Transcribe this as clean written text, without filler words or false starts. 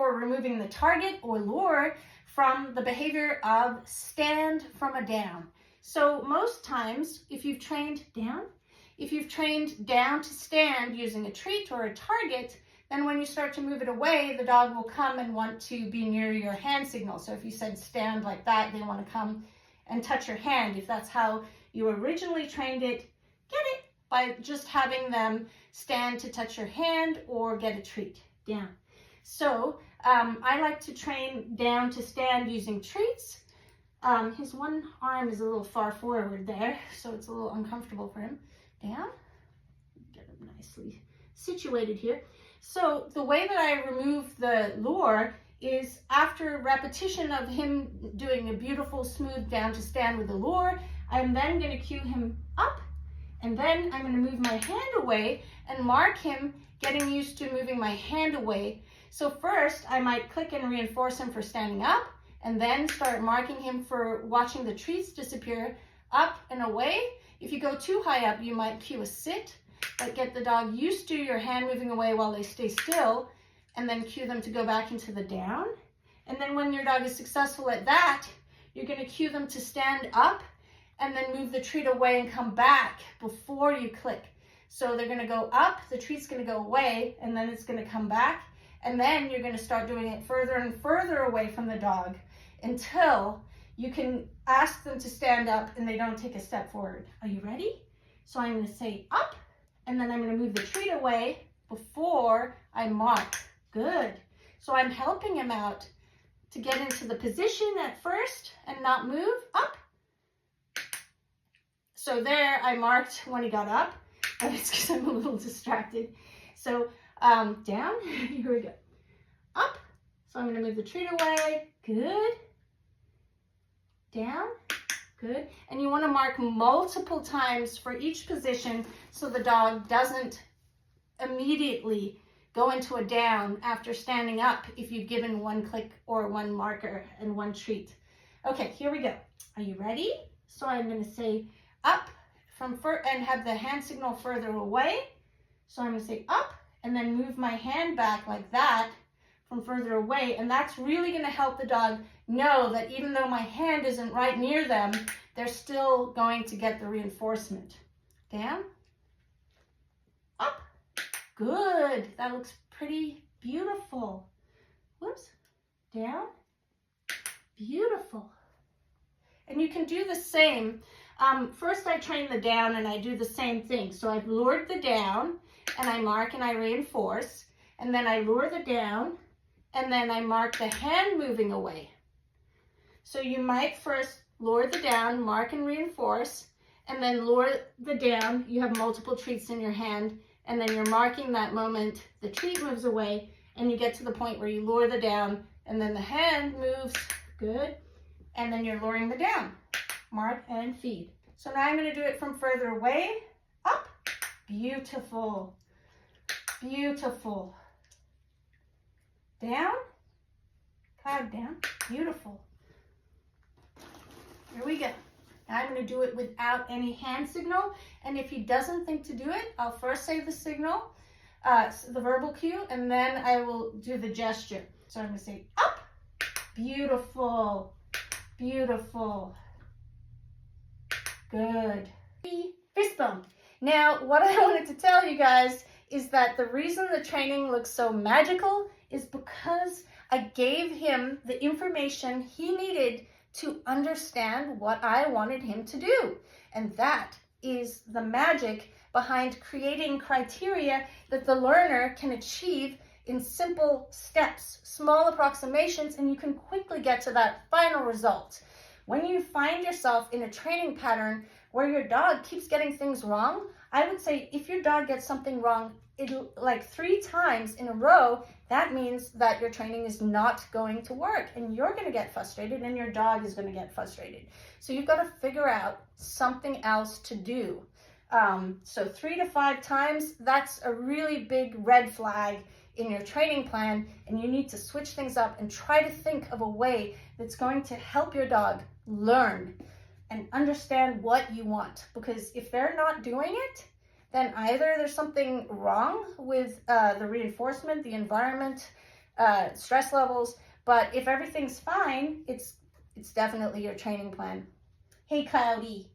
for removing the target or lure from the behavior of stand from a down. So most times, if you've trained down to stand using a treat or a target, then when you start to move it away, the dog will come and want to be near your hand signal. So if you said stand like that, they want to come and touch your hand. If that's how you originally trained it, get it by just having them stand to touch your hand or get a treat down. So I like to train down to stand using treats. His one arm is a little far forward there, so it's a little uncomfortable for him. Down, get him nicely situated here. So the way that I remove the lure is after repetition of him doing a beautiful smooth down to stand with the lure, I'm then going to cue him up, and then I'm going to move my hand away and mark him getting used to moving my hand away. So first I might click and reinforce him for standing up, and then start marking him for watching the treats disappear up and away. If you go too high up, you might cue a sit, but get the dog used to your hand moving away while they stay still, and then cue them to go back into the down. And then when your dog is successful at that, you're going to cue them to stand up and then move the treat away and come back before you click. So they're going to go up, the treat's going to go away, and then it's going to come back. And then you're going to start doing it further and further away from the dog until you can ask them to stand up and they don't take a step forward. Are you ready? So I'm going to say up, and then I'm going to move the treat away before I mark. Good. So I'm helping him out to get into the position at first and not move. Up. So there I marked when he got up, but it's because I'm a little distracted. So down, here we go. Up. So I'm going to move the treat away. Good. Down. Good. And you want to mark multiple times for each position so the dog doesn't immediately go into a down after standing up if you've given one click or one marker and one treat. Okay, here we go. Are you ready? So I'm going to say up and have the hand signal further away. So I'm going to say up and then move my hand back like that from further away. And that's really going to help the dog know that even though my hand isn't right near them, they're still going to get the reinforcement. Down. Up. Good. That looks pretty beautiful. Whoops. Down. Beautiful. And you can do the same. First I train the down and I do the same thing. So I've lured the down and I mark and I reinforce. And then I lure the down and then I mark the hand moving away. So you might first lure the down, mark and reinforce, and then lure the down. You have multiple treats in your hand, and then you're marking that moment the treat moves away, and you get to the point where you lure the down, and then the hand moves, good, and then you're luring the down. Mark and feed. So now I'm going to do it from further away, up, beautiful, beautiful, down, cloud down, beautiful. Here we go. Now I'm going to do it without any hand signal, and if he doesn't think to do it, I'll first say the signal, the verbal cue, and then I will do the gesture. So I'm going to say up, beautiful, beautiful, good. Fist bump. Now what I wanted to tell you guys is that the reason the training looks so magical is because I gave him the information he needed to understand what I wanted him to do. And that is the magic behind creating criteria that the learner can achieve in simple steps, small approximations, and you can quickly get to that final result. When you find yourself in a training pattern where your dog keeps getting things wrong, I would say if your dog gets something wrong like 3 times in a row, that means that your training is not going to work and you're going to get frustrated and your dog is going to get frustrated. So you've got to figure out something else to do. So 3 to 5 times, that's a really big red flag in your training plan, and you need to switch things up and try to think of a way that's going to help your dog learn and understand what you want. Because if they're not doing it, then either there's something wrong with the reinforcement, the environment, stress levels. But if everything's fine, it's definitely your training plan. Hey, Cloudy.